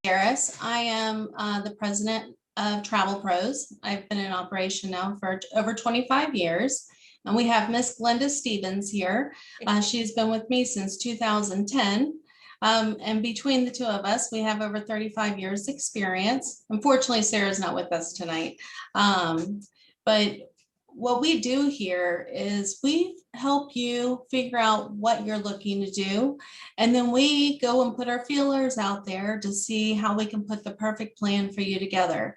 Harris. I am the president of Travel Pros. I've been in operation now for over 25 years. And we have Miss Glenda Stevens here. She's been with me since 2010. And between the two of us, we have over 35 years experience. Unfortunately, Sarah's not with us tonight. But what we do here is we help you figure out what you're looking to do. And then we go and put our feelers out there to see how we can put the perfect plan for you together.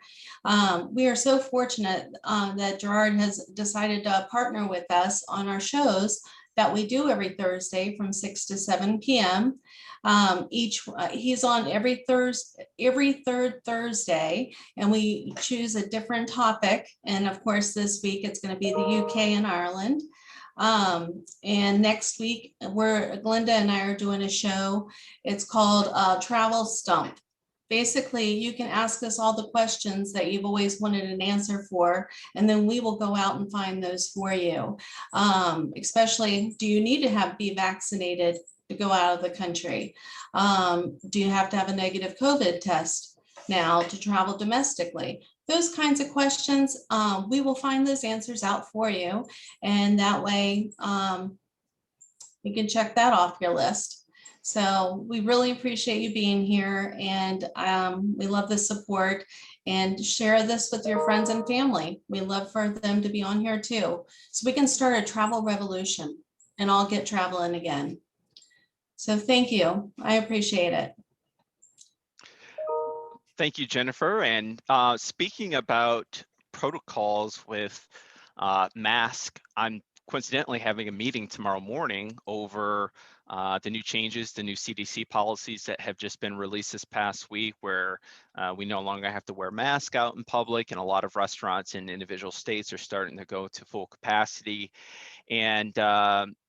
We are so fortunate that Gerard has decided to partner with us on our shows that we do every Thursday from 6 to 7 p.m. He's on every third Thursday, and we choose a different topic. And of course, this week it's going to be the UK and Ireland. And next week, Glenda and I are doing a show. It's called Travel Stump. Basically, you can ask us all the questions that you've always wanted an answer for, and then we will go out and find those for you. Especially, do you need to be vaccinated to go out of the country? Do you have to have a negative COVID test now to travel domestically? Those kinds of questions, we will find those answers out for you. And that way you can check that off your list. So we really appreciate you being here, and we love the support, and share this with your friends and family. We love for them to be on here too. So we can start a travel revolution and all get traveling again. So thank you. I appreciate it. Thank you, Jennifer. And speaking about protocols with masks, I'm coincidentally having a meeting tomorrow morning over the new changes, the new CDC policies that have just been released this past week, where we no longer have to wear masks out in public, and a lot of restaurants in individual states are starting to go to full capacity. And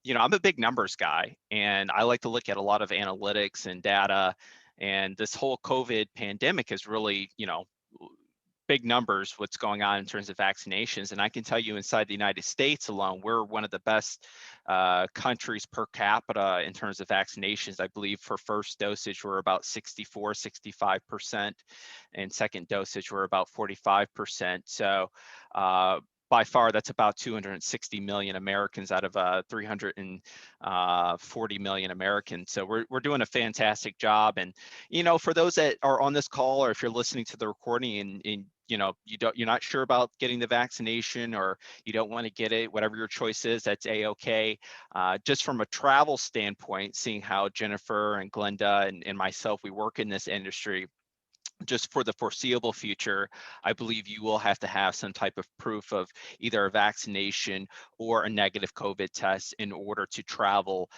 you know, I'm a big numbers guy, and I like to look at a lot of analytics and data. And this whole COVID pandemic is really, you know, big numbers, what's going on in terms of vaccinations. And I can tell you, inside the United States alone, we're one of the best countries per capita in terms of vaccinations. I believe for first dosage, we're about 64, 65%, and second dosage, we're about 45%. So by far, that's about 260 million Americans out of 340 million Americans. So we're doing a fantastic job. And, you know, for those that are on this call, or if you're listening to the recording and you know, you're not sure about getting the vaccination, or you don't want to get it, whatever your choice is, that's a-okay. Just from a travel standpoint, seeing how Jennifer and Glenda and myself, we work in this industry, just for the foreseeable future, I believe you will have to have some type of proof of either a vaccination or a negative COVID test in order to travel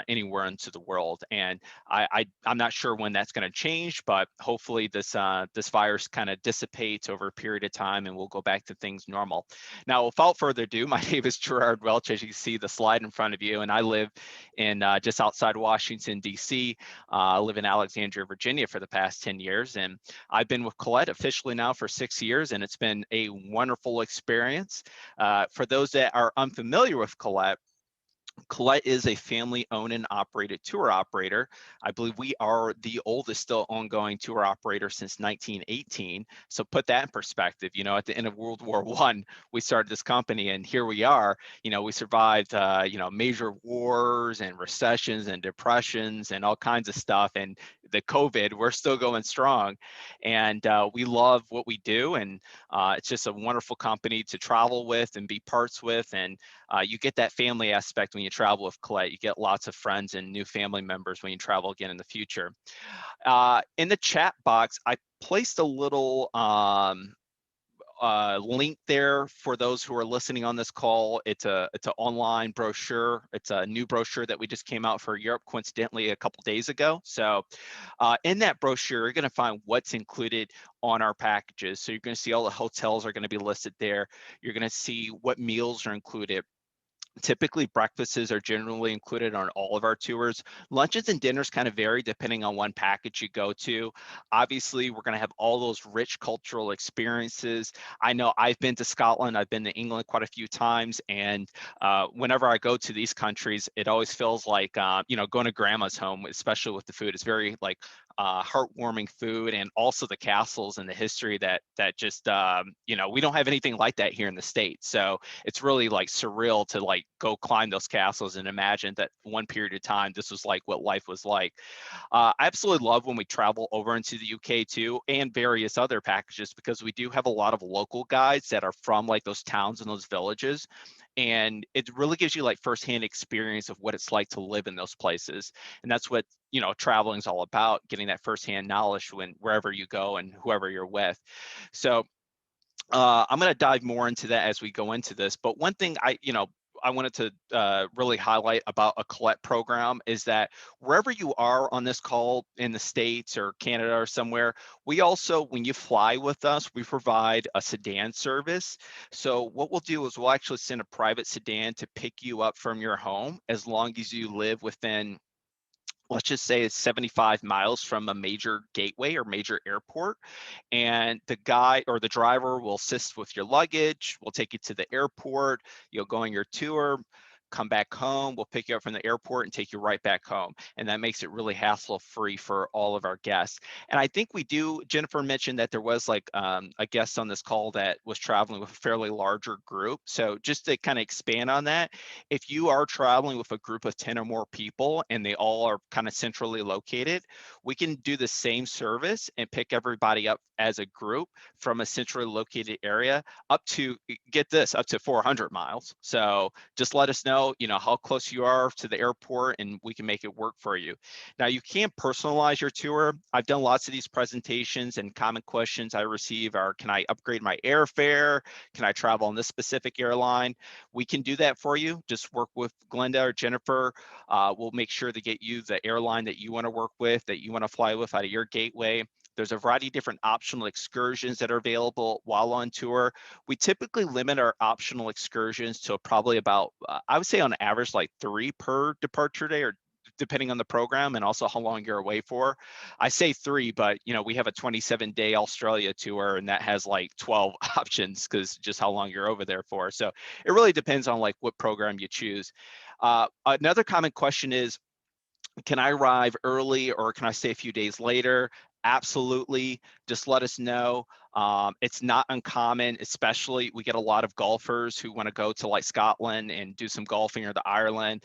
anywhere into the world. And I'm not sure when that's going to change, but hopefully this virus kind of dissipates over a period of time and we'll go back to things normal. Now, without further ado, my name is Gerard Welch, as you can see the slide in front of you, and I live in just outside Washington, D.C. I live in Alexandria, Virginia for the past 10 years. And I've been with Colette officially now for 6 years, and it's been a wonderful experience. For those that are unfamiliar with Colette is a family-owned and operated tour operator. I believe we are the oldest still ongoing tour operator since 1918. So put that in perspective. You know, at the end of World War I, we started this company, and here we are. You know, we survived, you know, major wars and recessions and depressions and all kinds of stuff. And the COVID, we're still going strong, and we love what we do. And it's just a wonderful company to travel with and be parts with. And you get that family aspect when you travel with Colette. You get lots of friends and new family members when you travel again in the future. In the chat box, I placed a little link there for those who are listening on this call. It's an online brochure. It's a new brochure that we just came out for Europe, coincidentally, a couple days ago. So in that brochure, you're going to find what's included on our packages. So you're going to see all the hotels are going to be listed there. You're going to see what meals are included. Typically, breakfasts are generally included on all of our tours. Lunches and dinners kind of vary depending on one package you go to. Obviously, we're going to have all those rich cultural experiences. I know I've been to Scotland, I've been to England quite a few times, and whenever I go to these countries, it always feels like, you know, going to grandma's home, especially with the food. It's very like heartwarming food, and also the castles and the history that just we don't have anything like that here in the States. So it's really like surreal to like go climb those castles and imagine that one period of time this was like what life was like. I absolutely love when we travel over into the UK too, and various other packages, because we do have a lot of local guides that are from like those towns and those villages. And it really gives you like firsthand experience of what it's like to live in those places. And that's what, traveling is all about, getting that firsthand knowledge wherever you go and whoever you're with. So I'm going to dive more into that as we go into this. But one thing I wanted to really highlight about a Colette program is that wherever you are on this call in the States or Canada or somewhere, we also, when you fly with us, we provide a sedan service. So what we'll do is we'll actually send a private sedan to pick you up from your home as long as you live within, let's just say, it's 75 miles from a major gateway or major airport. And the guy or the driver will assist with your luggage. We'll take you to the airport. You'll go on your tour, come back home. We'll pick you up from the airport and take you right back home. And that makes it really hassle-free for all of our guests. And I think Jennifer mentioned that there was like a guest on this call that was traveling with a fairly larger group. So just to kind of expand on that, if you are traveling with a group of 10 or more people and they all are kind of centrally located, we can do the same service and pick everybody up as a group from a centrally located area up to, get this, up to 400 miles. So just let us know, how close you are to the airport, and we can make it work for you. Now, you can personalize your tour. I've done lots of these presentations, and common questions I receive are, can I upgrade my airfare? Can I travel on this specific airline? We can do that for you. Just work with Glenda or Jennifer. We'll make sure to get you the airline that you want to work with, that you want to fly with out of your gateway. There's a variety of different optional excursions that are available while on tour. We typically limit our optional excursions to probably about, I would say on average, like 3 per departure day, or depending on the program and also how long you're away for. I say 3, but we have a 27-day Australia tour, and that has like 12 options because just how long you're over there for. So it really depends on like what program you choose. Another common question is, can I arrive early or can I stay a few days later? Absolutely. Just let us know. It's not uncommon, especially we get a lot of golfers who want to go to like Scotland and do some golfing, or the Ireland.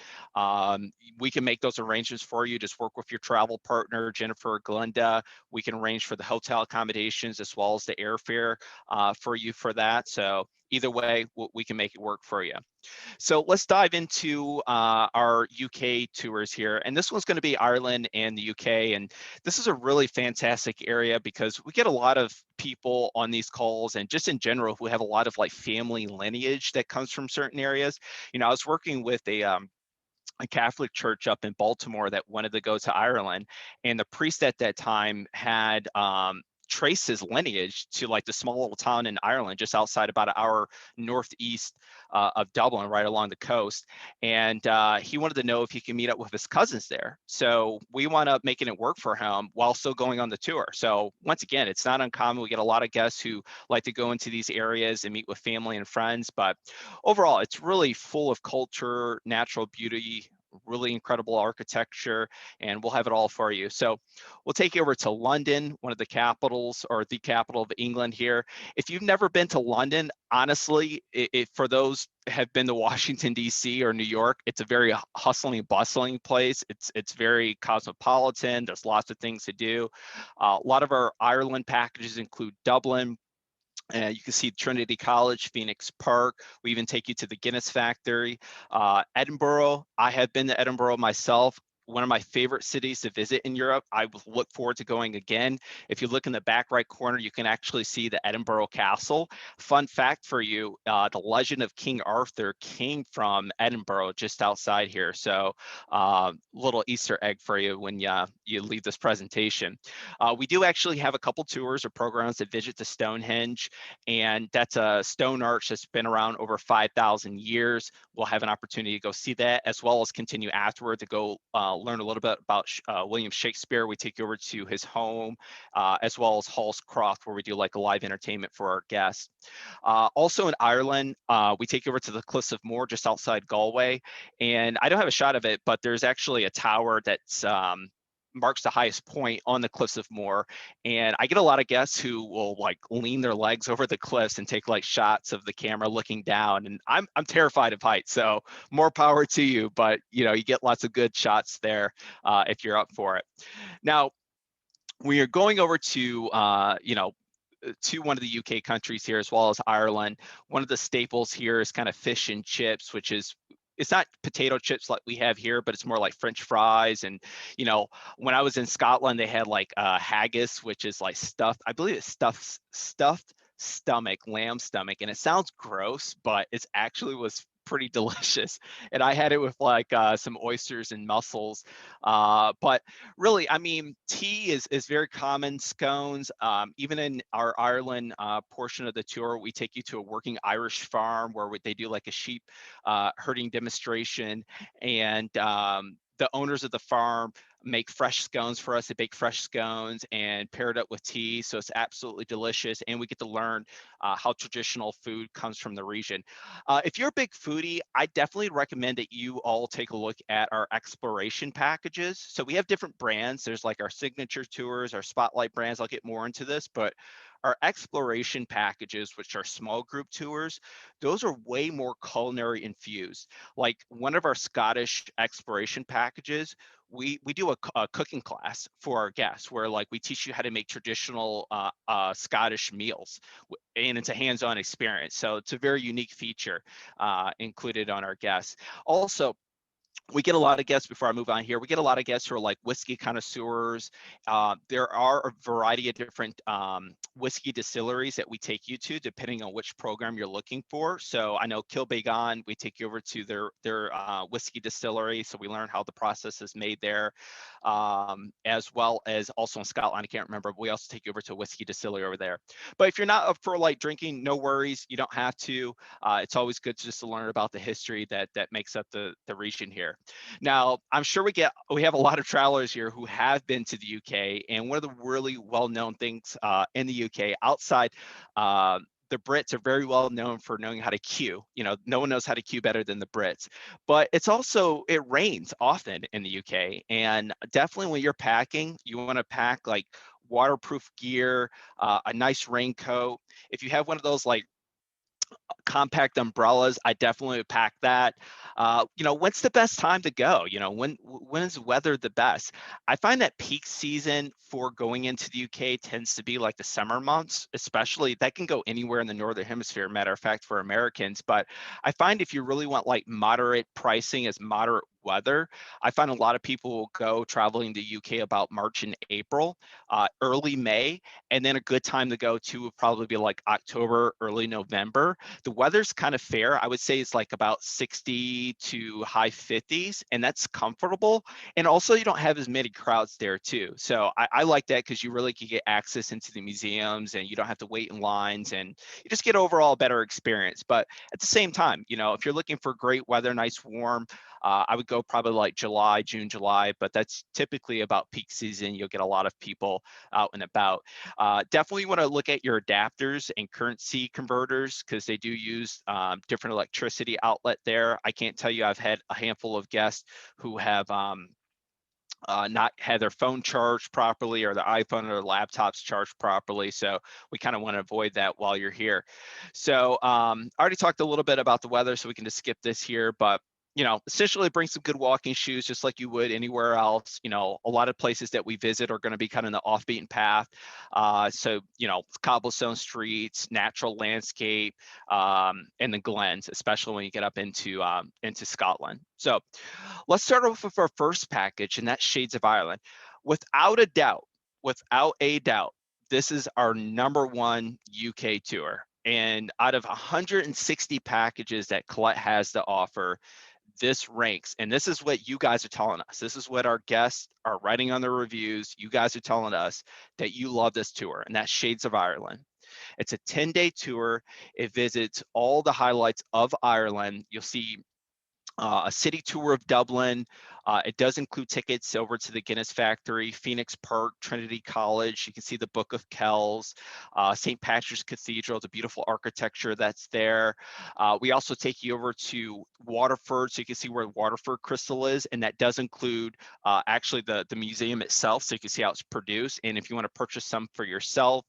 We can make those arrangements for you. Just work with your travel partner, Jennifer or Glenda. We can arrange for the hotel accommodations as well as the airfare for you for that. So either way, we can make it work for you. So let's dive into our UK tours here. And this one's going to be Ireland and the UK. And this is a really fantastic area because we get a lot of people on these calls, and just in general, who have a lot of like family lineage that comes from certain areas. I was working with a Catholic church up in Baltimore that wanted to go to Ireland, and the priest at that time had traced his lineage to like the small little town in Ireland, just outside about an hour northeast of Dublin, right along the coast. And he wanted to know if he could meet up with his cousins there. So we wound up making it work for him while still going on the tour. So once again, it's not uncommon. We get a lot of guests who like to go into these areas and meet with family and friends. But overall, it's really full of culture, natural beauty, really incredible architecture, and we'll have it all for you. So we'll take you over to London, one of the capitals, or the capital of England here. If you've never been to London, honestly, for those have been to Washington, D.C. or New York, it's a very hustling, bustling place. It's very cosmopolitan. There's lots of things to do. A lot of our Ireland packages include Dublin. You can see Trinity College, Phoenix Park. We even take you to the Guinness factory. Edinburgh, I have been to Edinburgh myself. One of my favorite cities to visit in Europe. I look forward to going again. If you look in the back right corner, you can actually see the Edinburgh Castle. Fun fact for you, the legend of King Arthur came from Edinburgh, just outside here. So little Easter egg for you when you leave this presentation. We do actually have a couple tours or programs that visit the Stonehenge, and that's a stone arch that's been around over 5,000 years. We'll have an opportunity to go see that, as well as continue afterward to go learn a little bit about William Shakespeare. We take you over to his home, as well as Hall's Croft, where we do like a live entertainment for our guests. Also in Ireland, we take you over to the Cliffs of Moher, just outside Galway. And I don't have a shot of it, but there's actually a tower that's marks the highest point on the cliffs of Moher. And I get a lot of guests who will like lean their legs over the cliffs and take like shots of the camera looking down. And I'm terrified of heights, so more power to you. But you know, you get lots of good shots there if you're up for it. Now, when you're going over to to one of the UK countries here, as well as Ireland, one of the staples here is kind of fish and chips, which is, it's not potato chips like we have here, but it's more like French fries. And you know, when I was in Scotland, they had like haggis, which is like stuffed, I believe it's stuffed stomach, lamb stomach, and it sounds gross, but it's actually was pretty delicious. And I had it with like some oysters and mussels. But really, I mean, tea is very common, scones. Even in our Ireland portion of the tour, we take you to a working Irish farm where they do like a sheep herding demonstration. And the owners of the farm make fresh scones for us. They bake fresh scones and pair it up with tea. So it's absolutely delicious. And we get to learn how traditional food comes from the region. If you're a big foodie, I definitely recommend that you all take a look at our exploration packages. So we have different brands. There's like our signature tours, our spotlight brands. I'll get more into this, but our exploration packages, which are small group tours, those are way more culinary infused. Like one of our Scottish exploration packages, we do a cooking class for our guests where like we teach you how to make traditional Scottish meals, and it's a hands-on experience. So it's a very unique feature included on our guests. Also, we get a lot of guests, before I move on here, we get a lot of guests who are like whiskey connoisseurs. There are a variety of different whiskey distilleries that we take you to, depending on which program you're looking for. So I know Kilbegan, we take you over to their whiskey distillery. So we learn how the process is made there, as well as also in Scotland, I can't remember, but we also take you over to a whiskey distillery over there. But if you're not up for like drinking, no worries, you don't have to. It's always good just to learn about the history that makes up the region here. Now, I'm sure we have a lot of travelers here who have been to the UK, and one of the really well-known things in the UK outside the Brits are very well known for knowing how to queue. You know, no one knows how to queue better than the Brits. But it rains often in the UK, and definitely when you're packing, you want to pack like waterproof gear, a nice raincoat. If you have one of those like compact umbrellas, I definitely would pack that. When's the best time to go? When is the weather the best? I find that peak season for going into the UK tends to be like the summer months, especially. That can go anywhere in the Northern Hemisphere, matter of fact, for Americans. But I find if you really want like moderate pricing as moderate weather, I find a lot of people will go traveling to UK about March and April, early May, and then a good time to go to would probably be like October, early November. The weather's kind of fair. I would say it's like about 60 to high 50s, and that's comfortable. And also you don't have as many crowds there too. So I like that because you really can get access into the museums and you don't have to wait in lines, and you just get overall a better experience. But at the same time, if you're looking for great weather, nice warm, I would go probably like June, July, but that's typically about peak season. You'll get a lot of people out and about. Definitely want to look at your adapters and currency converters because they do use different electricity outlet there. I can't tell you, I've had a handful of guests who have not had their phone charged properly or their iPhone or their laptops charged properly. So we kind of want to avoid that while you're here. So I already talked a little bit about the weather, so we can just skip this here, but essentially bring some good walking shoes just like you would anywhere else. A lot of places that we visit are going to be kind of the off-beaten path. So, cobblestone streets, natural landscape, and the glens, especially when you get up into Scotland. So let's start off with our first package, and that's Shades of Ireland. Without a doubt, this is our #1 UK tour. And out of 160 packages that Colette has to offer, this ranks, and this is what you guys are telling us. This is what our guests are writing on their reviews. You guys are telling us that you love this tour, and that's Shades of Ireland. It's a 10-day tour. It visits all the highlights of Ireland. You'll see a city tour of Dublin, It does include tickets over to the Guinness factory, Phoenix Park, Trinity College. You can see the Book of Kells, St. Patrick's Cathedral, the beautiful architecture that's there. We also take you over to Waterford, so you can see where Waterford Crystal is, and that does include actually the museum itself, so you can see how it's produced. And if you want to purchase some for yourself,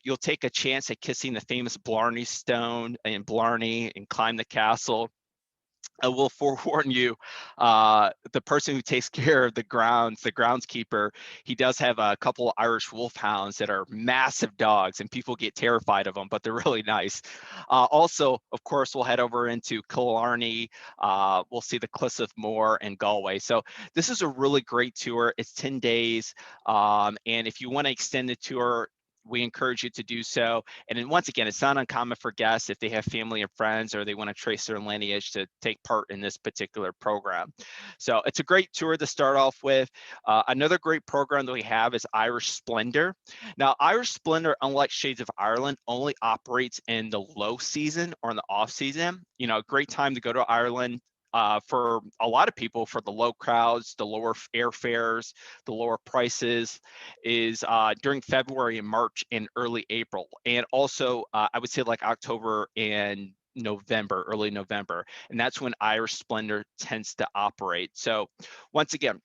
you'll take a chance at kissing the famous Blarney Stone in Blarney and climb the castle. I will forewarn you, the person who takes care of the groundskeeper, he does have a couple of Irish wolfhounds that are massive dogs, and people get terrified of them, but they're really nice. Also, of course, we'll head over into Killarney. We'll see the Cliffs of Moher and Galway. So this is a really great tour. It's 10 days. And if you want to extend the tour, we encourage you to do so. And then once again, it's not uncommon for guests, if they have family and friends or they want to trace their lineage, to take part in this particular program. So it's a great tour to start off with. Another great program that we have is Irish Splendor. Now, Irish Splendor, unlike Shades of Ireland, only operates in the low season or in the off season. You know, a great time to go to Ireland for a lot of people, for the low crowds, the lower airfares, the lower prices, is during February and March and early April. And also, I would say like October and November, early November. And that's when Irish Splendor tends to operate. So once again,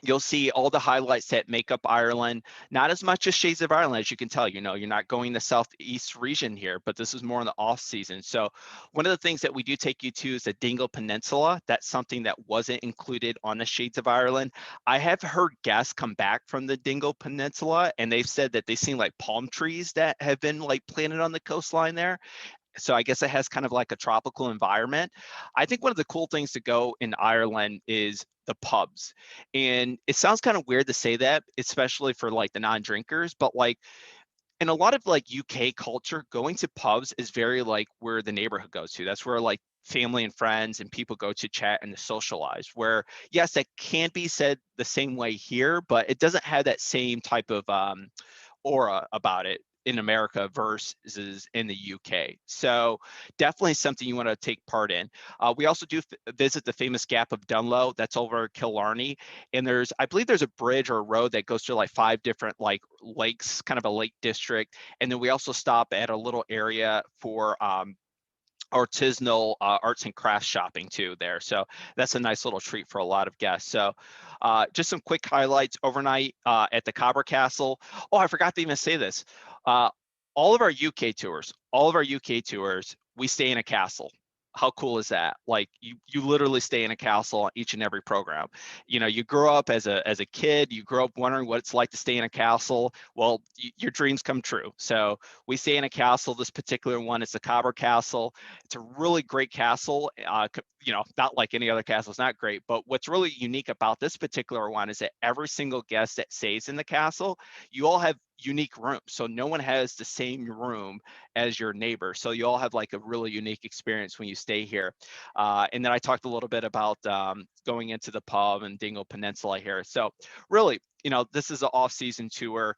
you'll see all the highlights that make up Ireland. Not as much as Shades of Ireland, as you can tell. You know, you're not going the southeast region here, but this is more in the off season. So one of the things that we do take you to is the Dingle Peninsula. That's something that wasn't included on the Shades of Ireland. I have heard guests come back from the Dingle Peninsula, and they've said that they've seen like palm trees that have been like planted on the coastline there. So I guess it has kind of like a tropical environment. I think one of the cool things to go in Ireland is the pubs. And it sounds kind of weird to say that, especially for like the non-drinkers, but like in a lot of like UK culture, going to pubs is very like where the neighborhood goes to. That's where like family and friends and people go to chat and to socialize. Where yes, that can be said the same way here, but it doesn't have that same type of aura about it in America versus in the UK. So definitely something you want to take part in. We also do visit the famous Gap of Dunlow. That's over Killarney. And I believe there's a bridge or a road that goes through like 5 different like lakes, kind of a lake district. And then we also stop at a little area for artisanal arts and crafts shopping too there. So that's a nice little treat for a lot of guests. So just some quick highlights overnight at the Cobber Castle. Oh, I forgot to even say this. All of our UK tours, we stay in a castle. How cool is that? Like you literally stay in a castle on each and every program. You know, you grow up as a kid, you grow up wondering what it's like to stay in a castle. Well, your dreams come true. So we stay in a castle. This particular one is the Cobber Castle. It's a really great castle. You know, not like any other castle, it's not great, but what's really unique about this particular one is that every single guest that stays in the castle, you all have unique rooms. So no one has the same room as your neighbor. So you all have like a really unique experience when you stay here. And then I talked a little bit about going into the pub and Dingle Peninsula here. So really, you know, this is an off-season tour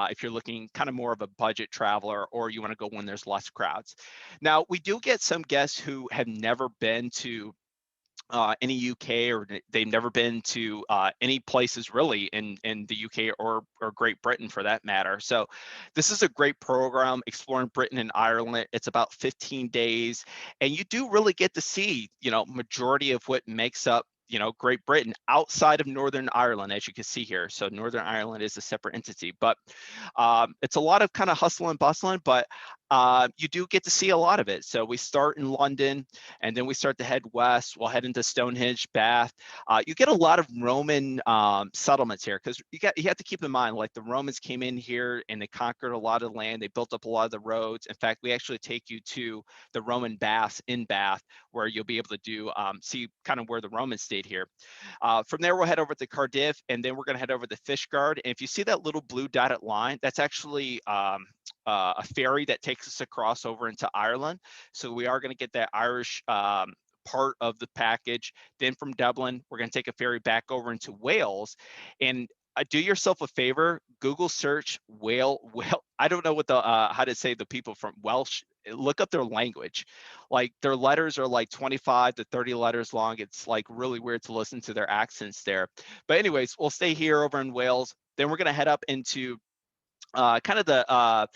if you're looking kind of more of a budget traveler, or you want to go when there's less crowds. Now, we do get some guests who have never been to any UK, or they've never been to any places really in the UK or Great Britain for that matter. So this is a great program, exploring Britain and Ireland. It's about 15 days, and you do really get to see, you know, majority of what makes up, you know, Great Britain outside of Northern Ireland, as you can see here. So Northern Ireland is a separate entity, but it's a lot of kind of hustle and bustling, but you do get to see a lot of it. So we start in London, and then we start to head west. We'll head into Stonehenge, Bath. You get a lot of Roman settlements here, because you have to keep in mind, like the Romans came in here and they conquered a lot of land. They built up a lot of the roads. In fact, we actually take you to the Roman baths in Bath, where you'll be able to do see kind of where the Romans stayed here. From there, we'll head over to Cardiff, and then we're going to head over to Fishguard. And if you see that little blue dotted line, that's actually a ferry that takes us across over into Ireland. So we are going to get that Irish part of the package. Then from Dublin, we're going to take a ferry back over into Wales. And do yourself a favor, Google search whale. I don't know what the how to say the people from Welsh look up their language. Like their letters are like 25 to 30 letters long. It's like really weird to listen to their accents there. But anyways, we'll stay here over in Wales. Then we're going to head up into kind of the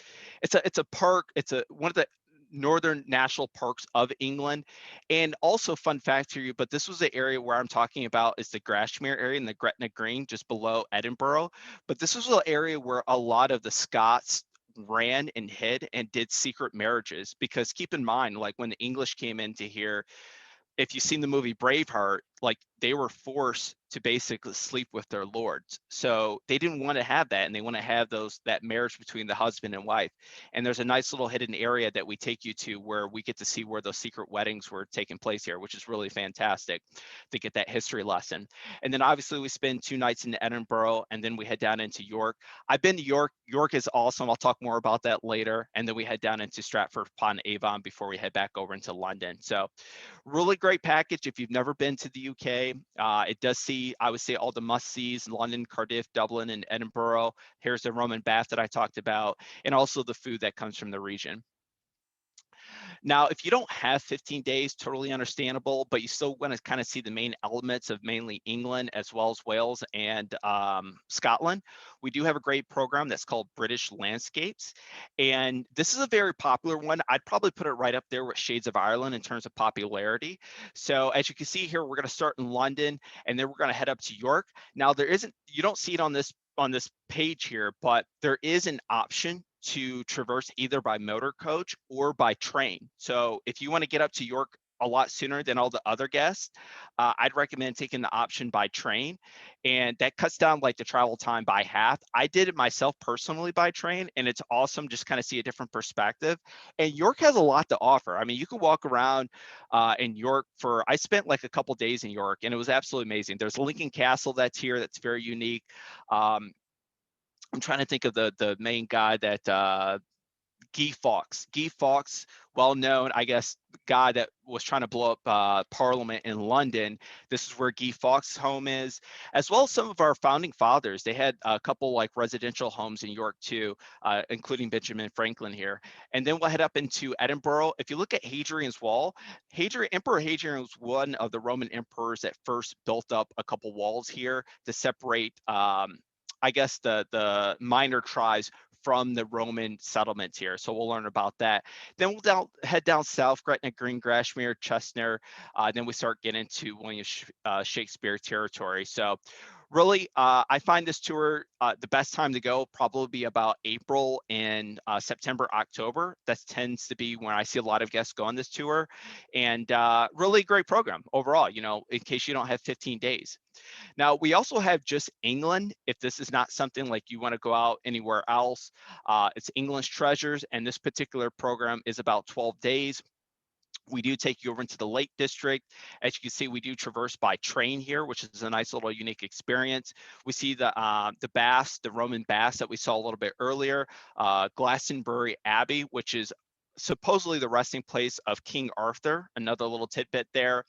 it's a park. It's a one of the northern national parks of England. And also fun fact here, but this was the area where I'm talking about is the Grashmere area in the Gretna Green, just below Edinburgh. But this was an area where a lot of the Scots ran and hid and did secret marriages, because keep in mind, like when the English came into here, if you've seen the movie Braveheart, like they were forced to basically sleep with their lords. So they didn't want to have that, and they want to have that marriage between the husband and wife. And there's a nice little hidden area that we take you to where we get to see where those secret weddings were taking place here, which is really fantastic to get that history lesson. And then obviously we spend 2 nights in Edinburgh, and then we head down into York. I've been to York. York is awesome. I'll talk more about that later. And then we head down into Stratford upon Avon before we head back over into London. So really great package if you've never been to the UK. It does see, I would say, all the must-sees: London, Cardiff, Dublin, and Edinburgh. Here's the Roman bath that I talked about, and also the food that comes from the region. Now, if you don't have 15 days, totally understandable, but you still want to kind of see the main elements of mainly England as well as Wales and Scotland, we do have a great program that's called British Landscapes. And this is a very popular one. I'd probably put it right up there with Shades of Ireland in terms of popularity. So as you can see here, we're going to start in London, and then we're going to head up to York. Now, you don't see it on this page here, but there is an option to traverse either by motor coach or by train. So if you want to get up to York a lot sooner than all the other guests, I'd recommend taking the option by train, and that cuts down like the travel time by half. I did it myself personally by train, and it's awesome. Just kind of see a different perspective. And York has a lot to offer. I mean, you can walk around in York I spent like a couple days in York, and it was absolutely amazing. There's Lincoln Castle that's here that's very unique. I'm trying to think of the main guy that Guy Fawkes. Guy Fawkes, well known, I guess, guy that was trying to blow up Parliament in London. This is where Guy Fawkes' home is, as well as some of our founding fathers. They had a couple like residential homes in York too, including Benjamin Franklin here. And then we'll head up into Edinburgh. If you look at Hadrian's Wall, Emperor Hadrian was one of the Roman emperors that first built up a couple walls here to separate I guess the minor tribes from the Roman settlements here. So we'll learn about that. Then we'll head down south, Gretna Green, Grashmere, Chester. Then we start getting into William Shakespeare territory. So really, I find this tour, the best time to go probably be about April and September, October. That tends to be when I see a lot of guests go on this tour. And really great program overall, in case you don't have 15 days. Now, we also have just England. If this is not something like you want to go out anywhere else, it's England's Treasures, and this particular program is about 12 days. We do take you over into the Lake District. As you can see, we do traverse by train here, which is a nice little unique experience. We see the baths, the Roman baths that we saw a little bit earlier, Glastonbury Abbey, which is supposedly the resting place of King Arthur, another little tidbit there.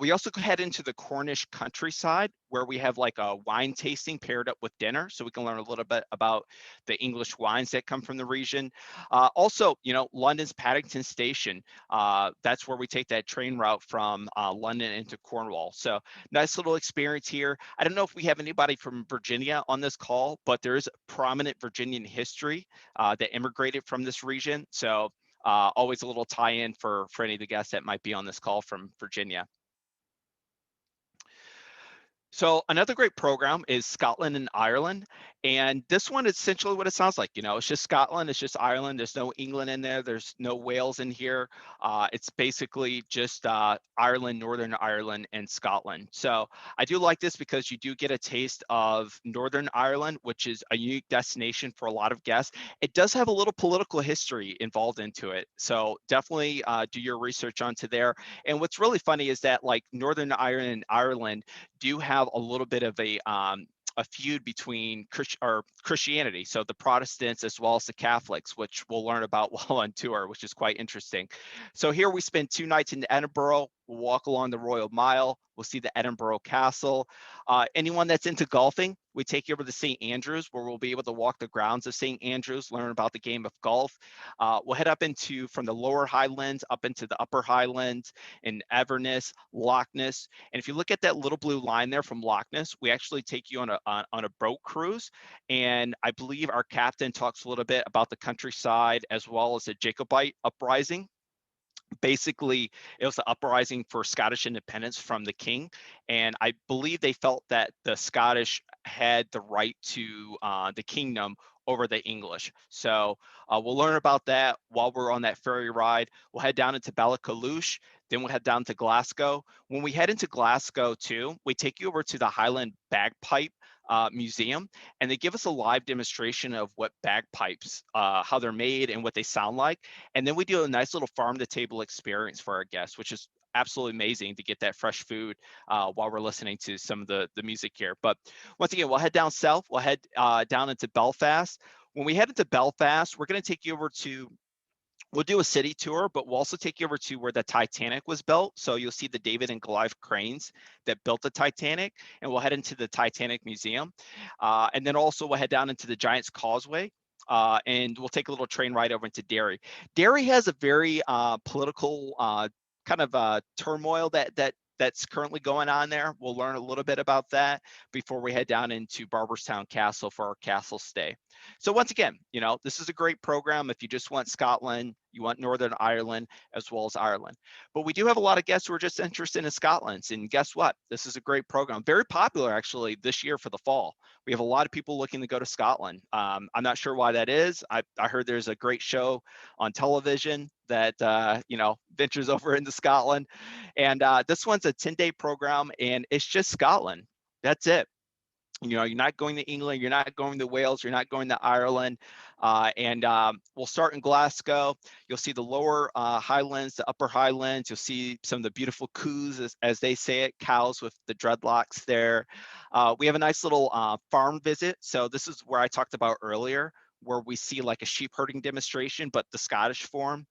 We also head into the Cornish countryside, where we have like a wine tasting paired up with dinner, so we can learn a little bit about the English wines that come from the region. Also, London's Paddington Station, that's where we take that train route from London into Cornwall. So nice little experience here. I don't know if we have anybody from Virginia on this call, but there is prominent Virginian history that immigrated from this region. So always a little tie-in for any of the guests that might be on this call from Virginia. So another great program is Scotland and Ireland. And this one is essentially what it sounds like. It's just Scotland, it's just Ireland. There's no England in there. There's no Wales in here. It's basically just Ireland, Northern Ireland, and Scotland. So I do like this because you do get a taste of Northern Ireland, which is a unique destination for a lot of guests. It does have a little political history involved into it. So definitely do your research onto there. And what's really funny is that like Northern Ireland and Ireland do have a little bit of a feud between Christianity, so the Protestants as well as the Catholics, which we'll learn about while on tour, which is quite interesting. So here we spend 2 nights in Edinburgh. We'll walk along the Royal Mile. We'll see the Edinburgh Castle. Anyone that's into golfing, we take you over to St. Andrews, where we'll be able to walk the grounds of St. Andrews, learn about the game of golf. We'll head up from the lower Highlands up into the upper Highlands in Inverness, Loch Ness. And if you look at that little blue line there from Loch Ness, we actually take you on a boat cruise. And I believe our captain talks a little bit about the countryside as well as the Jacobite uprising. Basically, it was the uprising for Scottish independence from the king, and I believe they felt that the Scottish had the right to the kingdom over the English. So we'll learn about that while we're on that ferry ride. We'll head down into Ballachalush, then we'll head down to Glasgow. When we head into Glasgow too, we take you over to the Highland Bagpipe Museum, and they give us a live demonstration of what bagpipes, how they're made and what they sound like. And then we do a nice little farm to table experience for our guests, which is absolutely amazing to get that fresh food while we're listening to some of the music here. But once again, we'll head down south. We'll head down into Belfast. When we head into Belfast, we're going to take you over to, we'll do a city tour, but we'll also take you over to where the Titanic was built. So you'll see the David and Goliath cranes that built the Titanic, and we'll head into the Titanic Museum. And then also we'll head down into the Giant's Causeway. And we'll take a little train ride over into Derry. Derry has a very political kind of turmoil that's currently going on there. We'll learn a little bit about that before we head down into Barberstown Castle for our castle stay. So once again, this is a great program if you just want Scotland, you want Northern Ireland, as well as Ireland. But we do have a lot of guests who are just interested in Scotland. And guess what? This is a great program. Very popular, actually, this year for the fall. We have a lot of people looking to go to Scotland. I'm not sure why that is. I heard there's a great show on television that, ventures over into Scotland. And this one's a 10-day program, and it's just Scotland. That's it. You're not going to England, you're not going to Wales, you're not going to Ireland. And we'll start in Glasgow. You'll see the lower Highlands, the upper Highlands. You'll see some of the beautiful coos, as they say it, cows with the dreadlocks there. We have a nice little farm visit. So this is where I talked about earlier, where we see like a sheep herding demonstration, but the Scottish form.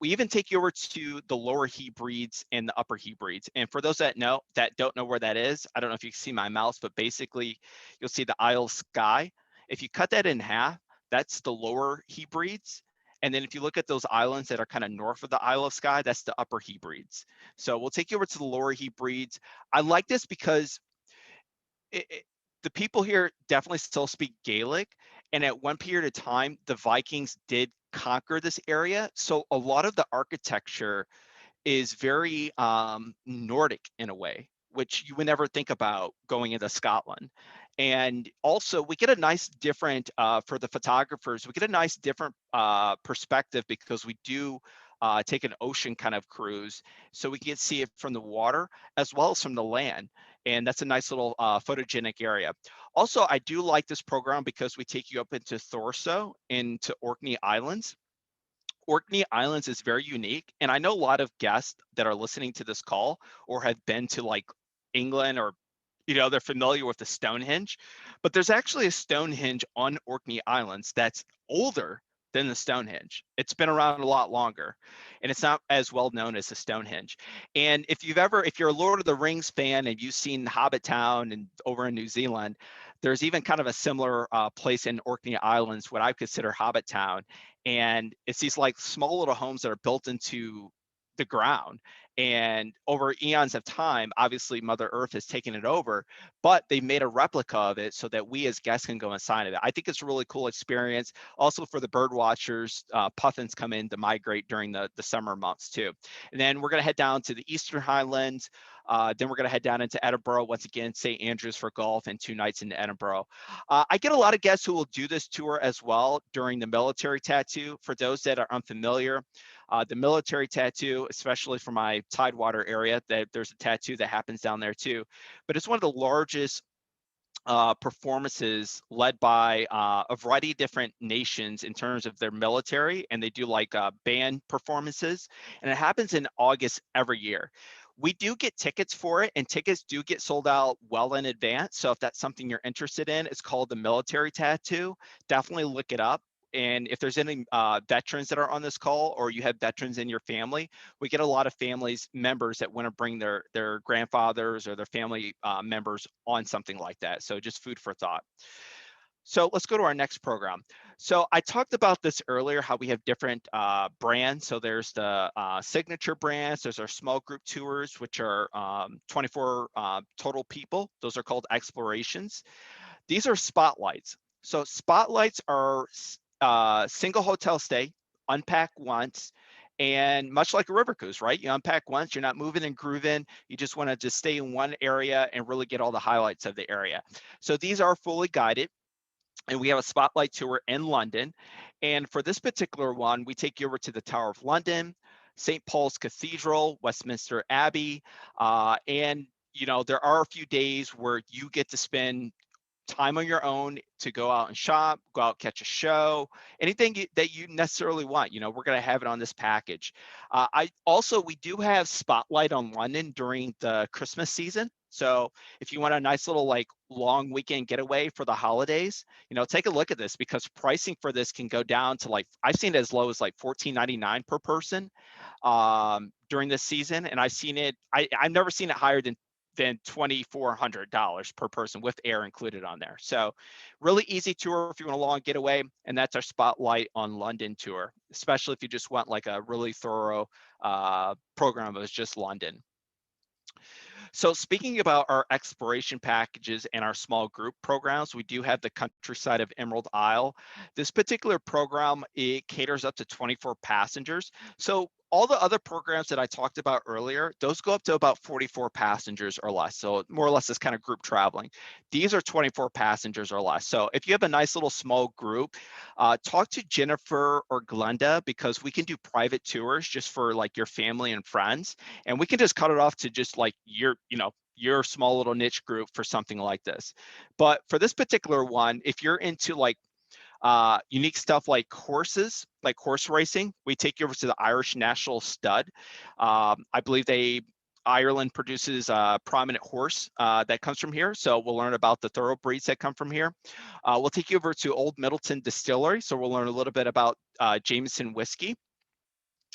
We even take you over to the lower Hebrides and the upper Hebrides. And for those that don't know where that is, I don't know if you can see my mouse, but basically you'll see the Isle of Skye. If you cut that in half, that's the lower Hebrides. And then if you look at those islands that are kind of north of the Isle of Skye, that's the upper Hebrides. So we'll take you over to the lower Hebrides. I like this because the people here definitely still speak Gaelic. And at one period of time, the Vikings did conquer this area. So a lot of the architecture is very Nordic in a way, which you would never think about going into Scotland. And also we get a nice different, for the photographers, we get a nice different perspective because we do take an ocean kind of cruise. So we can see it from the water as well as from the land. And that's a nice little photogenic area. Also, I do like this program because we take you up into Thurso, into Orkney Islands. Orkney Islands is very unique. And I know a lot of guests that are listening to this call or have been to like England, or they're familiar with the Stonehenge, but there's actually a Stonehenge on Orkney Islands that's older than the Stonehenge. It's been around a lot longer, and it's not as well known as the Stonehenge. And if you're a Lord of the Rings fan and you've seen Hobbit Town and over in New Zealand, there's even kind of a similar place in Orkney Islands, what I consider Hobbit Town. And it's these like small little homes that are built into the ground. And over eons of time, obviously Mother Earth has taken it over, but they made a replica of it so that we as guests can go inside of it. I think it's a really cool experience. Also for the bird watchers, puffins come in to migrate during the summer months too. And then we're gonna head down to the Eastern Highlands. Then we're gonna head down into Edinburgh, once again, St. Andrews for golf, and 2 nights in Edinburgh. I get a lot of guests who will do this tour as well during the military tattoo. For those that are unfamiliar, the military tattoo, especially for my Tidewater area, that there's a tattoo that happens down there too. But it's one of the largest performances led by a variety of different nations in terms of their military, and they do like band performances, and it happens in August every year. We do get tickets for it, and tickets do get sold out well in advance. So if that's something you're interested in, it's called the military tattoo. Definitely look it up. and if there's any veterans that are on this call, or you have veterans in your family, we get a lot of families members that want to bring their grandfathers or their family members on something like that. So just food for thought. So let's go to our next program. So I talked about this earlier, how we have different brands. So there's the signature brands, there's our small group tours, which are 24 total people. Those are called explorations. These are spotlights. So spotlights are single hotel stay, unpack once, and much like a river cruise, right? You unpack once, you're not moving and grooving. You just want to just stay in one area and really get all the highlights of the area. So these are fully guided. And we have a spotlight tour in London. And for this particular one, we take you over to the Tower of London, St. Paul's Cathedral, Westminster Abbey. And, you know, there are a few days where you get to spend time on your own to go out and shop, go out, catch a show, anything that you necessarily want. You know, we're going to have it on this package. We do have Spotlight on London during the Christmas season. So if you want a nice little like long weekend getaway for the holidays, you know, take a look at this, because pricing for this can go down to like, I've seen it as low as like $14.99 per person during this season. And I've seen it, I've never seen it higher than $2,400 per person with air included on there. So really easy tour if you want a long getaway. And that's our Spotlight on London tour, especially if you just want like a really thorough program of just London. So speaking about our exploration packages and our small group programs, we do have the Countryside of Emerald Isle. This particular program, it caters up to 24 passengers. So all the other programs that I talked about earlier, those go up to about 44 passengers or less. So more or less this kind of group traveling. These are 24 passengers or less. So if you have a nice little small group, talk to Jennifer or Glenda, because we can do private tours just for like your family and friends. And we can just cut it off to just like your small little niche group for something like this. But for this particular one, if you're into like unique stuff like horses, like horse racing, we take you over to the Irish National Stud. I believe Ireland produces a prominent horse that comes from here. So we'll learn about the thoroughbreds that come from here. We'll take you over to Old Middleton Distillery. So we'll learn a little bit about Jameson whiskey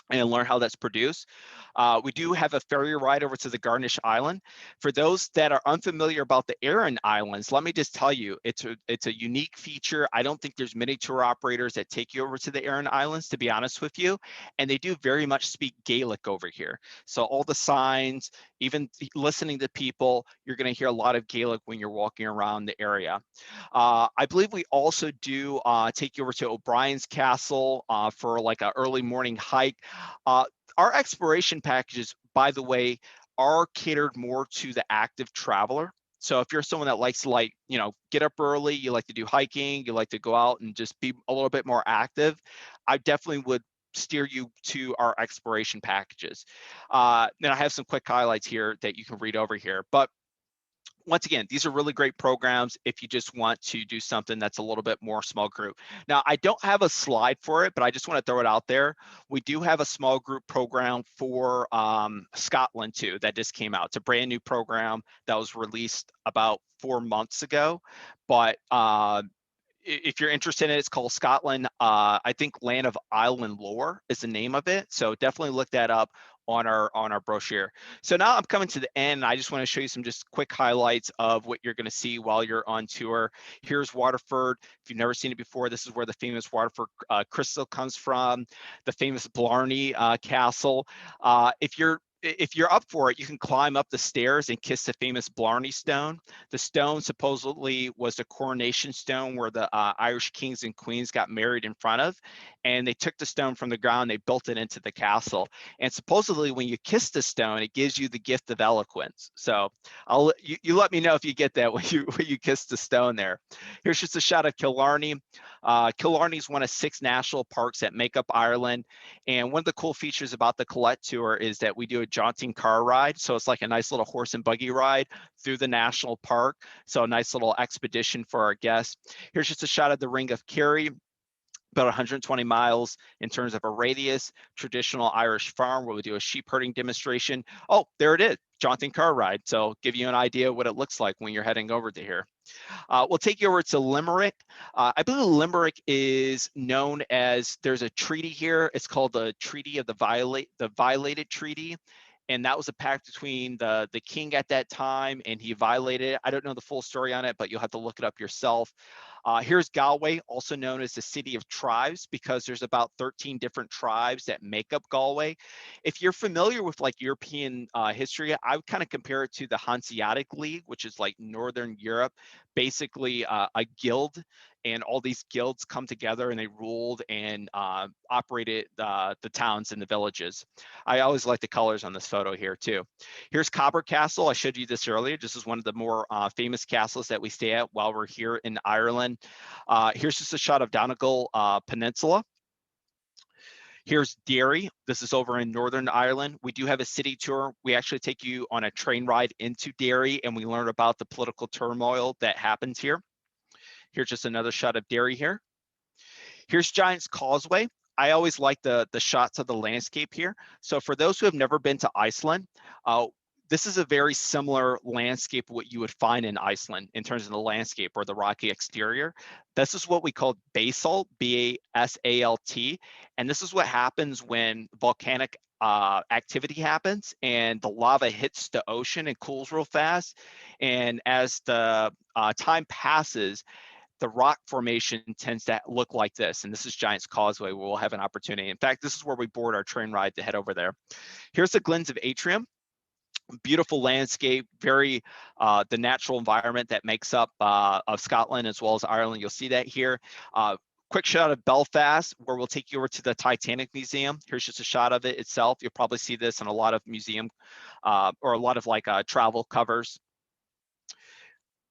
and learn how that's produced. We do have a ferry ride over to the Garnish Island. For those that are unfamiliar about the Aran Islands, let me just tell you, it's a unique feature. I don't think there's many tour operators that take you over to the Aran Islands, to be honest with you, and they do very much speak Gaelic over here. So all the signs, even listening to people, you're going to hear a lot of Gaelic when you're walking around the area. I believe we also do take you over to O'Brien's Castle for like an early morning hike. Our exploration packages, by the way, are catered more to the active traveler. So if you're someone that likes to like, you know, get up early, you like to do hiking, you like to go out and just be a little bit more active, I definitely would steer you to our exploration packages. Then I have some quick highlights here that you can read over here. But once again, these are really great programs if you just want to do something that's a little bit more small group. Now, I don't have a slide for it, but I just want to throw it out there. We do have a small group program for Scotland too that just came out. It's a brand new program that was released about 4 months ago, but if you're interested in it, it's called Scotland. I think Land of Island Lore is the name of it. So definitely look that up on our brochure. So now I'm coming to the end. I just want to show you some just quick highlights of what you're going to see while you're on tour. Here's Waterford. If you've never seen it before, this is where the famous Waterford crystal comes from. The famous Blarney Castle. If you're up for it, you can climb up the stairs and kiss the famous Blarney Stone. The stone supposedly was the coronation stone where the Irish kings and queens got married in front of, and they took the stone from the ground, they built it into the castle. And supposedly when you kiss the stone, it gives you the gift of eloquence. So you let me know if you get that when you kiss the stone there. Here's just a shot of Killarney. Killarney is one of 6 national parks that make up Ireland. And one of the cool features about the Colette tour is that we do a jaunting car ride. So it's like a nice little horse and buggy ride through the national park. So a nice little expedition for our guests. Here's just a shot of the Ring of Kerry. about 120 miles in terms of a radius. Traditional Irish farm where we do a sheep herding demonstration. Oh, there it is, jaunting car ride. So give you an idea what it looks like when you're heading over to here. We'll take you over to Limerick. I believe Limerick is known as, there's a treaty here. It's called the Treaty of the Violated Treaty. And that was a pact between the king at that time, and he violated it. I don't know the full story on it, but you'll have to look it up yourself. Here's Galway, also known as the City of Tribes, because there's about 13 different tribes that make up Galway. If you're familiar with like European history, I would kind of compare it to the Hanseatic League, which is like Northern Europe, basically a guild, and all these guilds come together and they ruled and operated the towns and the villages. I always like the colors on this photo here too. Here's Cobber Castle. I showed you this earlier. This is one of the more famous castles that we stay at while we're here in Ireland. Here's just a shot of Dingle Peninsula. Here's Derry. This is over in Northern Ireland. We do have a city tour. We actually take you on a train ride into Derry, and we learn about the political turmoil that happens here. Here's just another shot of Derry here. Here's Giant's Causeway. I always like the shots of the landscape here. So for those who have never been to Iceland, this is a very similar landscape what you would find in Iceland in terms of the landscape or the rocky exterior. This is what we call basalt, B-A-S-A-L-T. And this is what happens when volcanic activity happens and the lava hits the ocean and cools real fast. And as the time passes, the rock formation tends to look like this. And this is Giant's Causeway, where we'll have an opportunity. In fact, this is where we board our train ride to head over there. Here's the Glens of Atrium. Beautiful landscape, very the natural environment that makes up of Scotland as well as Ireland. You'll see that here. Quick shot of Belfast, where we'll take you over to the Titanic Museum. Here's just a shot of it itself. You'll probably see this in a lot of museum or a lot of like travel covers.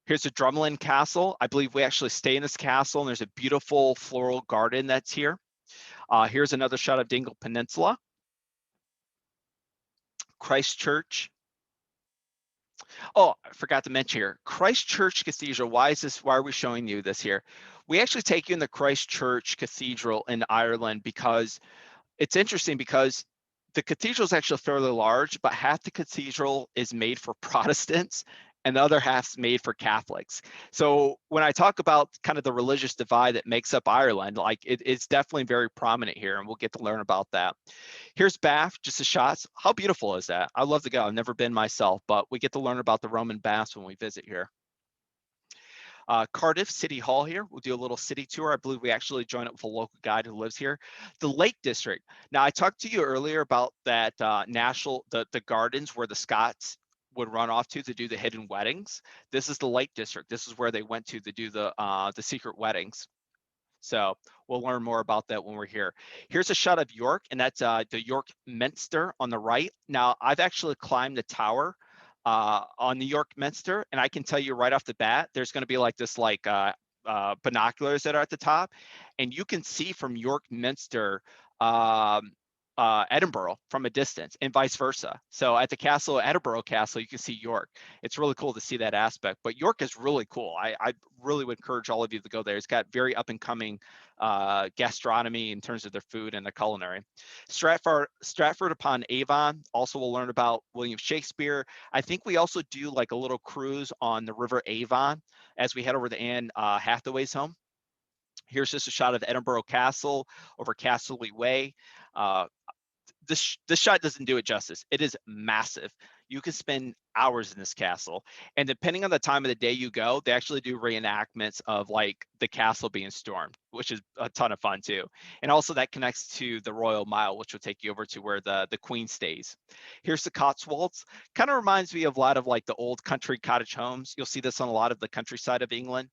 Here's the Drumlin Castle. I believe we actually stay in this castle, and there's a beautiful floral garden that's here. Here's another shot of Dingle Peninsula. Christchurch. Oh, I forgot to mention here, Christchurch Cathedral. Why are we showing you this here? We actually take you in the Christchurch Cathedral in Ireland because it's interesting, because the cathedral is actually fairly large, but half the cathedral is made for Protestants and the other half's made for Catholics. So when I talk about kind of the religious divide that makes up Ireland, like it's definitely very prominent here, and we'll get to learn about that. Here's Bath, just a shot. How beautiful is that? I love to go. I've never been myself, but we get to learn about the Roman baths when we visit here. Cardiff City Hall here. We'll do a little city tour. I believe we actually join up with a local guide who lives here. The Lake District. Now, I talked to you earlier about that the gardens where the Scots would run off to do the hidden weddings. This is the Lake District. This is where they went to do the secret weddings. So we'll learn more about that when we're here. Here's a shot of York, and that's the York Minster on the right. Now, I've actually climbed the tower on the York Minster, and I can tell you right off the bat, there's going to be like this binoculars that are at the top, and you can see from York Minster Edinburgh from a distance, and vice versa. So at the castle, Edinburgh Castle, you can see York. It's really cool to see that aspect, but York is really cool. I really would encourage all of you to go there. It's got very up and coming gastronomy in terms of their food and their culinary. Stratford upon Avon, also we'll learn about William Shakespeare. I think we also do like a little cruise on the River Avon as we head over to Anne Hathaway's home. Here's just a shot of Edinburgh Castle over Castley Way. This shot doesn't do it justice. It is massive. You can spend hours in this castle, and depending on the time of the day you go, they actually do reenactments of like the castle being stormed, which is a ton of fun too. And also that connects to the Royal Mile, which will take you over to where the Queen stays. Here's the Cotswolds. Kind of reminds me of a lot of like the old country cottage homes. You'll see this on a lot of the countryside of England.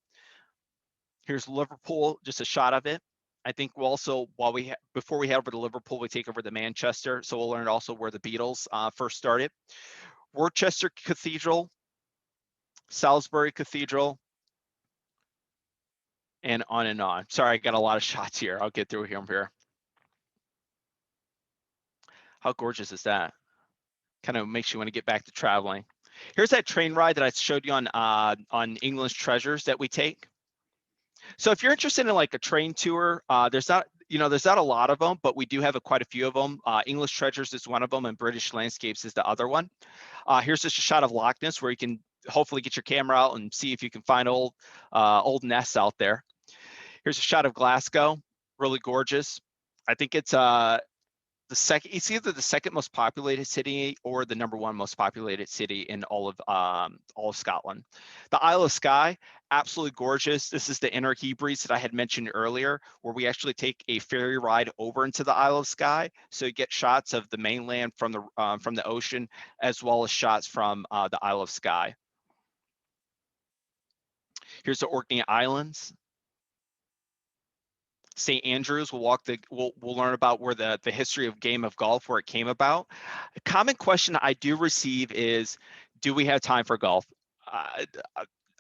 Here's Liverpool, just a shot of it. I think we'll also, before we head over to Liverpool, we take over to Manchester. So we'll learn also where the Beatles first started. Worcester Cathedral, Salisbury Cathedral, and on and on. Sorry, I got a lot of shots here. I'll get through here. How gorgeous is that? Kind of makes you want to get back to traveling. Here's that train ride that I showed you on England's Treasures that we take. So if you're interested in like a train tour, there's not you know, there's not a lot of them, but we do have quite a few of them. English Treasures is one of them, and British Landscapes is the other one. Here's just a shot of Loch Ness where you can hopefully get your camera out and see if you can find old nests out there. Here's a shot of Glasgow, really gorgeous. I think it's it's either the second most populated city or the #1 most populated city in all of Scotland. The Isle of Skye, absolutely gorgeous. This is the Inner Hebrides that I had mentioned earlier, where we actually take a ferry ride over into the Isle of Skye. So you get shots of the mainland from the ocean, as well as shots from the Isle of Skye. Here's the Orkney Islands. St. Andrews, we'll learn about where the history of game of golf, where it came about. A common question I do receive is, do we have time for golf?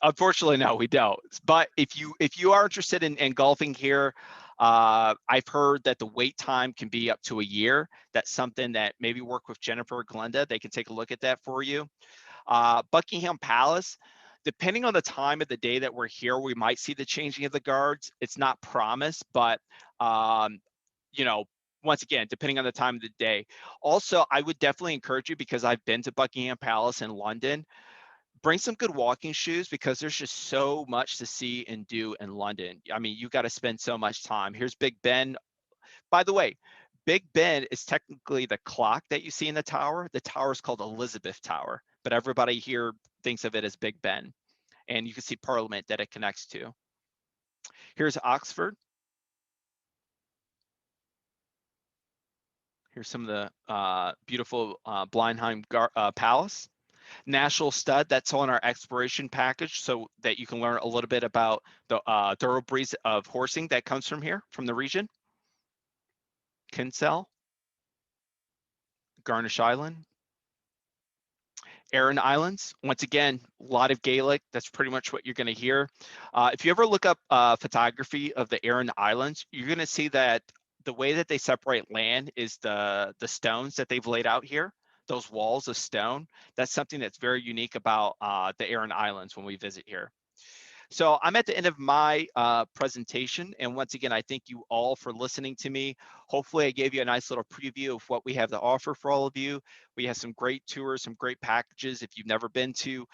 Unfortunately, no, we don't. But if you are interested in golfing here, I've heard that the wait time can be up to a year. That's something that maybe work with Jennifer or Glenda. They can take a look at that for you. Buckingham Palace, depending on the time of the day that we're here, we might see the changing of the guards. It's not promised, but you know, once again, depending on the time of the day. Also, I would definitely encourage you, because I've been to Buckingham Palace in London, bring some good walking shoes, because there's just so much to see and do in London. I mean, you got to spend so much time. Here's Big Ben. By the way, Big Ben is technically the clock that you see in the tower. The tower is called Elizabeth Tower, but everybody here thinks of it as Big Ben. And you can see Parliament that it connects to. Here's Oxford. Here's some of the beautiful Blenheim Palace. National Stud, that's on our exploration package, so that you can learn a little bit about the thoroughbreds of horsing that comes from here, from the region. Kinsale. Garnish Island. Aran Islands, once again, a lot of Gaelic. That's pretty much what you're going to hear. If you ever look up photography of the Aran Islands, you're going to see that the way that they separate land is the stones that they've laid out here, those walls of stone. That's something that's very unique about the Aran Islands when we visit here. So I'm at the end of my presentation. And once again, I thank you all for listening to me. Hopefully I gave you a nice little preview of what we have to offer for all of you. We have some great tours, some great packages. If you've never been to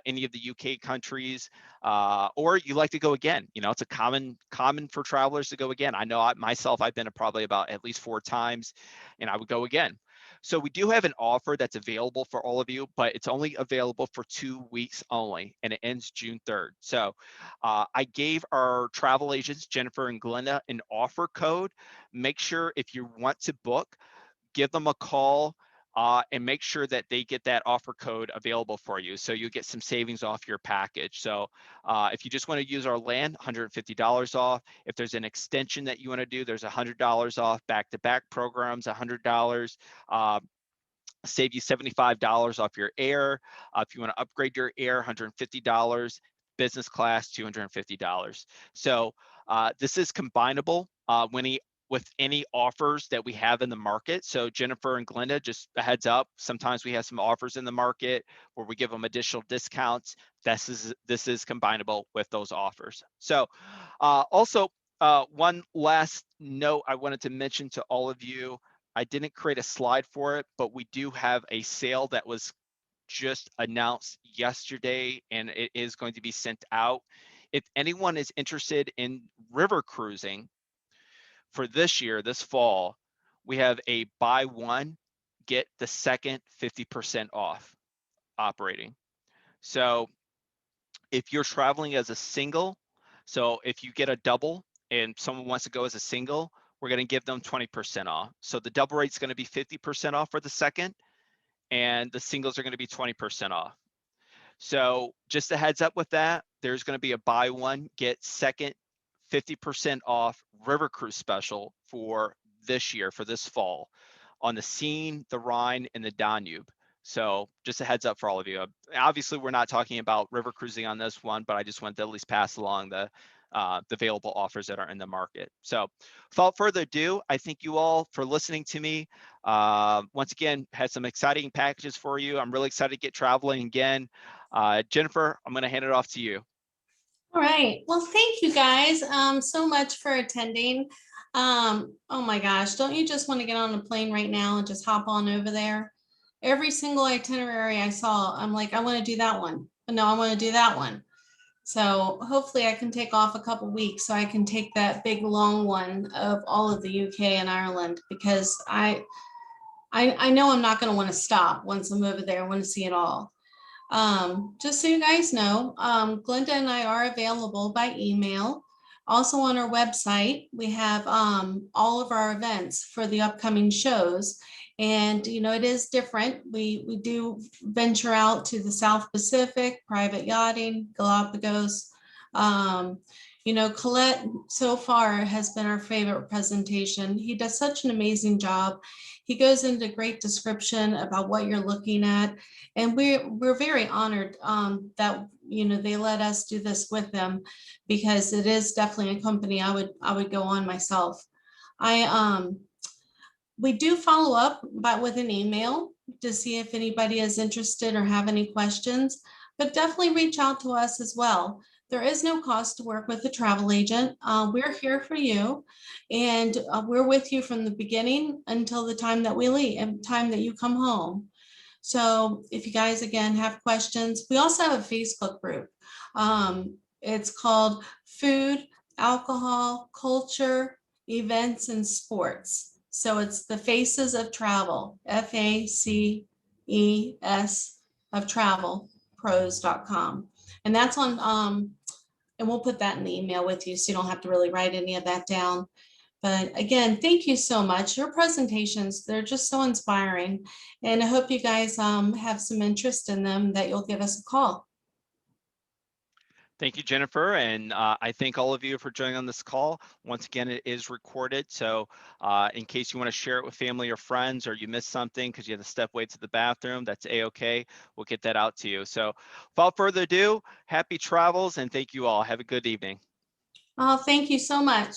any of the UK countries, or you like to go again, you know, it's a common for travelers to go again. I know I've been to probably about at least 4 times, and I would go again. So we do have an offer that's available for all of you, but it's only available for 2 weeks only, and it ends June 3rd. So I gave our travel agents, Jennifer and Glenda, an offer code. Make sure if you want to book, give them a call and make sure that they get that offer code available for you. So you get some savings off your package. So if you just want to use our land, $150 off. If there's an extension that you want to do, there's $100 off. Back-to-back programs, $100. Save you $75 off your air. If you want to upgrade your air, $150. Business class, $250. So this is combinable with any offers that we have in the market. So Jennifer and Glenda, just a heads up, sometimes we have some offers in the market where we give them additional discounts. This is combinable with those offers. So also one last note I wanted to mention to all of you. I didn't create a slide for it, but we do have a sale that was just announced yesterday, and it is going to be sent out. If anyone is interested in river cruising for this year, this fall, we have a buy one, get the second 50% off operating. So if you're traveling as a single, so if you get a double and someone wants to go as a single, we're going to give them 20% off. So the double rate is going to be 50% off for the second, and the singles are going to be 20% off. So just a heads up with that, there's going to be a buy one, get second 50% off river cruise special for this year, for this fall, on the Seine, the Rhine, and the Danube. So just a heads up for all of you. Obviously, we're not talking about river cruising on this one, but I just wanted to at least pass along the available offers that are in the market. So without further ado, I thank you all for listening to me. Once again, had some exciting packages for you. I'm really excited to get traveling again. Jennifer, I'm going to hand it off to you. All right. Well, thank you guys so much for attending. Oh my gosh, don't you just want to get on a plane right now and just hop on over there? Every single itinerary I saw, I'm like, I want to do that one. No, I want to do that one. So hopefully I can take off a couple weeks so I can take that big long one of all of the UK and Ireland, because I know I'm not going to want to stop once I'm over there. I want to see it all. Just so you guys know, Glenda and I are available by email. Also on our website, we have all of our events for the upcoming shows. And, you know, it is different. We do venture out to the South Pacific, private yachting, Galapagos. You know, Colette so far has been our favorite presentation. He does such an amazing job. He goes into great description about what you're looking at. And we're very honored that, you know, they let us do this with them, because it is definitely a company I would go on myself. We do follow up with an email to see if anybody is interested or have any questions, but definitely reach out to us as well. There is no cost to work with a travel agent. We're here for you, and we're with you from the beginning until the time that we leave and time that you come home. So if you guys, again, have questions, we also have a Facebook group. It's called Food, Alcohol, Culture, Events, and Sports. So it's the Faces of Travel, FACES of Travel, pros.com. And that's on, and we'll put that in the email with you so you don't have to really write any of that down. But again, thank you so much. Your presentations, they're just so inspiring. And I hope you guys have some interest in them, that you'll give us a call. Thank you, Jennifer. And I thank all of you for joining on this call. Once again, it is recorded. So in case you want to share it with family or friends, or you missed something because you had to step away to the bathroom, that's A-OK. We'll get that out to you. So without further ado, happy travels and thank you all. Have a good evening. Oh, thank you so much.